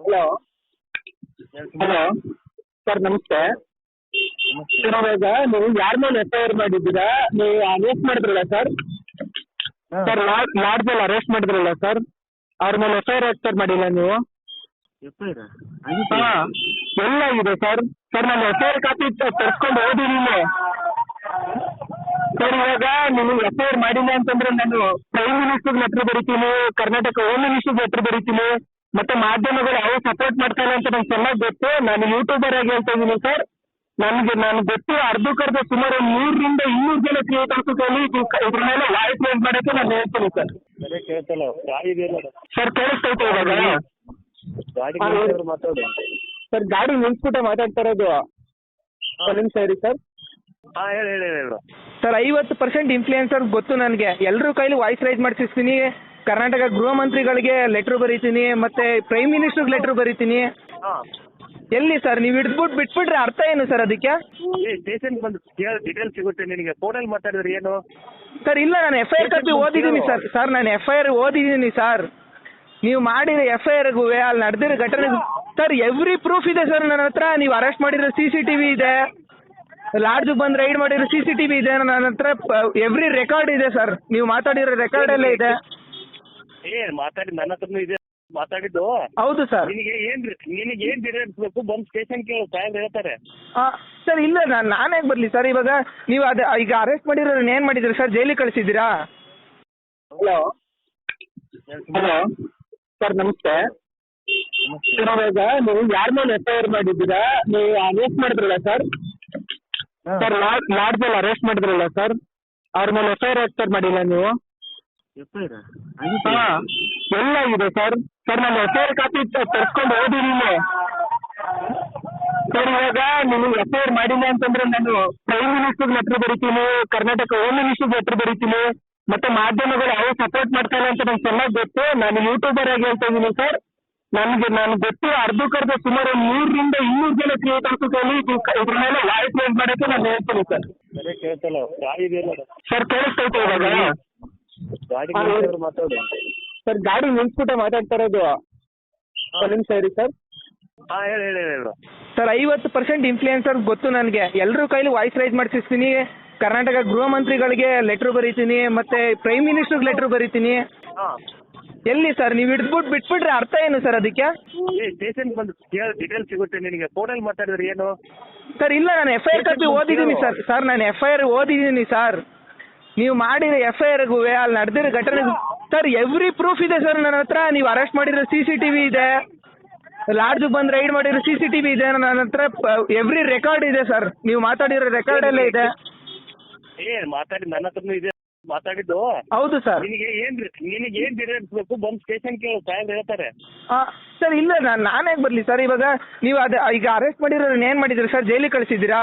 Hello hello sir ನಮಸ್ತೆ. ನಮಸ್ತೆ. Sir ಇವಾಗ ನೀವು ಯಾರ ಮೇಲೆ ಎಫ್.ಐ.ಆರ್ ಮಾಡಿದ್ದೀರಾ? ನೀವು ಅರೆಸ್ಟ್ ಮಾಡಿದ್ರಲ್ಲ ಸರ್? ಸರ್ ಲಾಡ್ಜಲ್ಲಿ ಅರೆಸ್ಟ್ ಮಾಡಿದ್ರಲ್ಲ ಸರ್, ಅವ್ರ ಮೇಲೆ ಎಫ್.ಐ.ಆರ್ ರಿಜಿಸ್ಟರ್ ಮಾಡಿಲ್ಲ ನೀವು? ಹಾಂ, ಎಲ್ಲ ಆಗಿದೆ ಸರ್. ಸರ್ ನಾನು ಎಫ್.ಐ.ಆರ್ ಕಾಪಿ ತರಿಸ್ಕೊಂಡು ಓದಿದ್ದೀನಿ ಸರ್. ಇವಾಗ ನೀವು ಎಫ್.ಐ.ಆರ್ ಮಾಡಿಲ್ಲ ಅಂತಂದ್ರೆ ನಾನು ಪ್ರೈಮ್ ಮಿನಿಸ್ಟರ್ಗೆ ಲೆಟ್ರ್ ಬರೀತೀನಿ, ಕರ್ನಾಟಕ ಹೋಮ್ ಮಿನಿಸ್ಟರ್ಗೆ ಲೆಟ್ರ್ ಬರೀತೀನಿ, ಮತ್ತೆ ಮಾಧ್ಯಮಗಳು ಯಾವ ಸಪೋರ್ಟ್ ಮಾಡ್ತಾ ಇಲ್ಲ ಅಂತ ನಂಗೆ ಚೆನ್ನಾಗಿ ಗೊತ್ತು. ನಾನು ಯೂಟ್ಯೂಬರ್ ಆಗಿ ಹೇಳ್ತಾ ಇದ್ದೀನಿ ಸರ್. ನಾನು ಗೊತ್ತು, ಅರ್ಧಕ್ಕರ್ಧ ಸುಮಾರು 100-200 ಜನ ಕ್ರಿಯೇಟರ್ಸ್ಗಳಲ್ಲಿ ಇದ್ರ ಮೇಲೆ ವಾಯ್ಸ್ ರೇಸ್ ಮಾಡೋಕ್ಕೆ ನಾನು ಹೇಳ್ತೀನಿ ಸರ್. ಸರಿ ಕೇಳ್ತಲ್ಲ ಗಾಡಿ ಇದೆಯಲ್ಲ ಸರ್ ಕೇಳಿಸ್ತೈತೆ ಇವಾಗ? ಗಾಡಿ ಮಾತಾಡು. ಸರ್ ಗಾಡಿ ನಿಲ್ಸ್ಬಿಟ್ಟೆ ಮಾತಾಡ್ತಾ ಇರೋದು. ಒಂದು ನಿಮಿಷ ಇರಿ ಸರ್. ಹಾಂ ಹೇಳು. ಸರ್ 50% ಇನ್ಫ್ಲೂಯೆನ್ಸರ್ ಗೊತ್ತು ನನಗೆ. ಎಲ್ಲರೂ ಕೈಲಿ ವಾಯ್ಸ್ ರೈಸ್ ಮಾಡಿಸ್ತೀನಿ, ಕರ್ನಾಟಕ ಗೃಹ ಮಂತ್ರಿಗಳಿಗೆ ಲೆಟ್ರ್ ಬರೀತೀನಿ, ಮತ್ತೆ ಪ್ರೈಮ್ ಮಿನಿಸ್ಟರ್ಗೆ ಲೆಟ್ರ್ ಬರೀತೀನಿ. ಹಾಂ ಎಲ್ಲಿ ಸರ್ ನೀವು ಬಿಟ್ಬಿಟ್ರೆ ಅರ್ಥ ಏನು ಸರ್ ಅದಕ್ಕೆ? ಸ್ಟೇಷನ್ಗೆ ಬಂದು ಡೀಟೇಲ್ ಸಿಗುತ್ತೆ ನಿನಗೆ. ಫೋನಲ್ಲಿ ಮಾತಾಡಿದ್ರೆ ಏನು? ಸರ್ ಇಲ್ಲ, ನಾನು ಎಫ್.ಐ.ಆರ್ ಕಾಪಿ ಓದಿದ್ದೀನಿ ಸರ್. ನಾನು ಎಫ್.ಐ.ಆರ್ ಓದಿದ್ದೀನಿ ಸರ್. ನೀವು ಮಾಡಿರೋ ಎಫ್.ಐ.ಆರ್ಗೂ ಅಲ್ಲಿ ನಡೆದಿರೋ ಘಟನೆ ಸರ್ ಎವ್ರಿ ಪ್ರೂಫ್ ಇದೆ ಸರ್ ನನ್ನ ಹತ್ರ. ನೀವು ಅರೆಸ್ಟ್ ಮಾಡಿರೋ CCTV ಇದೆ, ಲಾಡ್ಜಿಗೆ ಬಂದು ರೈಡ್ ಮಾಡಿರೋ CCTV ಇದೆ ನನ್ನ ಹತ್ರ. ಎವ್ರಿ ರೆಕಾರ್ಡ್ ಇದೆ ಸರ್. ನೀವು ಮಾತಾಡಿರೋ ರೆಕಾರ್ಡ್ ಎಲ್ಲ ಇದೆ. ಮಾತಾಡಿ ನನ್ನ ಹತ್ರನೂ ಇದೆ ಮಾತಾಡಿದ್ದು. ಹೌದು ಸರ್. ನಿನಗೆ ಏನ್ ಡೀಟೇಲ್ಸ್ ಬೇಕು ಬಂದು ಸ್ಟೇಷನ್ ಕೇಳು, ಸಾಹೇಬ್ರು ಹೇಳ್ತಾರೆ. ಸರ್ ಇಲ್ಲ, ನಾನು ಹೇಗೆ ಬರಲಿ ಸರ್? ಇವಾಗ ನೀವು ಈಗ ಅರೆಸ್ಟ್ ಮಾಡಿರೋ ಏನು ಮಾಡಿದ್ದೀರಿ ಸರ್? ಜೈಲಿಗೆ ಕಳಿಸಿದ್ದೀರಾ? ಹಲೋ ಹಲೋ ಸರ್ ನಮಸ್ತೆ. ಸರ್ ಇವಾಗ ನೀವು ಯಾರ ಮೇಲೆ ಎಫ್.ಐ.ಆರ್ ಮಾಡಿದ್ದೀರಾ? ನೀವು ಅರೆಸ್ಟ್ ಮಾಡಿದ್ರಲ್ಲ ಸರ್? ಸರ್ ಲಾಡ್ಜಲ್ಲಿ ಅರೆಸ್ಟ್ ಮಾಡಿದ್ರಲ್ಲ ಸರ್, ಅವ್ರ ಮೇಲೆ ಎಫ್.ಐ.ಆರ್ ರಿಜಿಸ್ಟರ್ ಮಾಡಿಲ್ಲ ನೀವು? ಹಾಂ, ಎಲ್ಲ ಆಗಿದೆ ಸರ್. ಸರ್ ನಾನು ಎಫ್.ಐ.ಆರ್ ಕಾಪಿ ತರಿಸ್ಕೊಂಡು ಓದಿದ್ದೀನಿ ಸರ್. ಇವಾಗ ನೀವು ಎಫ್.ಐ.ಆರ್ ಮಾಡಿಲ್ಲ ಅಂತಂದ್ರೆ ನಾನು ಪ್ರೈಮ್ ಮಿನಿಸ್ಟರ್ಗೆ ಲೆಟ್ರ್ ಬರೀತೀನಿ, ಕರ್ನಾಟಕ ಹೋಮ್ ಮಿನಿಸ್ಟರ್ಗೆ ಲೆಟ್ರ್ ಬರೀತೀನಿ, ಮತ್ತೆ ಮಾಧ್ಯಮಗಳು ಯಾವ ಸಪೋರ್ಟ್ ಮಾಡ್ತಾ ಇಲ್ಲ ಅಂತ ನಂಗೆ ಚೆನ್ನಾಗಿ ಗೊತ್ತು. ನಾನು ಯೂಟ್ಯೂಬರ್ ಆಗಿ ಹೇಳ್ತಾ ಇದ್ದೀನಿ ಸರ್. ನಾನು ಗೊತ್ತು, ಅರ್ಧಕ್ಕರ್ಧ ಸುಮಾರು 100-200 ಜನ ಕ್ರಿಯೇಟರ್ಸ್ಗಳಲ್ಲಿ ಇದ್ರ ಮೇಲೆ ವಾಯ್ಸ್ ರೇಸ್ ಮಾಡೋಕ್ಕೆ ನಾನು ಹೇಳ್ತೀನಿ ಸರ್. ಸರಿ ಕೇಳ್ತಲ್ಲ ಗಾಡಿ ಇದೆಯಲ್ಲ ಸರ್ ಕೇಳಿಸ್ತೈತೆ ಇವಾಗ? ಗಾಡಿ ಮಾತಾಡು. ಸರ್ ಗಾಡಿ ನಿಲ್ಸ್ಬಿಟ್ಟೆ ಮಾತಾಡ್ತಾ ಇರೋದು. ಒಂದು ನಿಮಿಷ ಇರಿ ಸರ್. ಹಾಂ ಹೇಳು. ಸರ್ 50% ಇನ್ಫ್ಲೂಯೆನ್ಸರ್ ಗೊತ್ತು ನನಗೆ. ಎಲ್ಲರೂ ಕೈಲಿ ವಾಯ್ಸ್ ರೈಸ್ ಮಾಡಿಸ್ತೀನಿ, ಕರ್ನಾಟಕ ಗೃಹ ಮಂತ್ರಿಗಳಿಗೆ ಲೆಟ್ರ್ ಬರೀತೀನಿ, ಮತ್ತೆ ಪ್ರೈಮ್ ಮಿನಿಸ್ಟರ್ಗೆ ಲೆಟ್ರ್ ಬರೀತೀನಿ. ಹಾಂ ಎಲ್ಲಿ ಸರ್ ನೀವು ಬಿಟ್ಬಿಟ್ರೆ ಅರ್ಥ ಏನು ಸರ್ ಅದಕ್ಕೆ? ಸ್ಟೇಷನ್ಗೆ ಬಂದು ಡೀಟೇಲ್ ಸಿಗುತ್ತೆ ನಿನಗೆ. ಫೋನಲ್ಲಿ ಮಾತಾಡಿದ್ರೆ ಏನು? ಸರ್ ಇಲ್ಲ, ನಾನು ಎಫ್.ಐ.ಆರ್ ಕಾಪಿ ಓದಿದ್ದೀನಿ ಸರ್. ನಾನು ಎಫ್.ಐ.ಆರ್ ಓದಿದ್ದೀನಿ ಸರ್. ನೀವು ಮಾಡಿರೋ ಎಫ್.ಐ.ಆರ್ಗೂ ಅಲ್ಲಿ ನಡೆದಿರೋ ಘಟನೆ ಸರ್ ಎವ್ರಿ ಪ್ರೂಫ್ ಇದೆ ಸರ್ ನನ್ನ ಹತ್ರ. ನೀವು ಅರೆಸ್ಟ್ ಮಾಡಿರೋ CCTV ಇದೆ, ಲಾಡ್ಜಿಗೆ ಬಂದು ರೈಡ್ ಮಾಡಿರೋ CCTV ಇದೆ ನನ್ನ ಹತ್ರ. ಎವ್ರಿ ರೆಕಾರ್ಡ್ ಇದೆ ಸರ್. ನೀವು ಮಾತಾಡಿರೋ ರೆಕಾರ್ಡ್ ಎಲ್ಲ ಇದೆ. ಮಾತಾಡಿ ನನ್ನ ಹತ್ರನೂ ಇದೆ ಮಾತಾಡಿದ್ದು. ಹೌದು ಸರ್. ನಿನಗೆ ಏನ್ ಡೀಟೇಲ್ಸ್ ಬೇಕು ಬಂದು ಸ್ಟೇಷನ್ ಕೇಳು, ಸಾಹೇಬ್ರು ಹೇಳ್ತಾರೆ. ಸರ್ ಇಲ್ಲ, ನಾನು ಹೇಗೆ ಬರಲಿ ಸರ್? ಇವಾಗ ನೀವು ಈಗ ಅರೆಸ್ಟ್ ಮಾಡಿರೋ ಏನು ಮಾಡಿದ್ದೀರಿ ಸರ್? ಜೈಲಿಗೆ ಕಳಿಸಿದ್ದೀರಾ?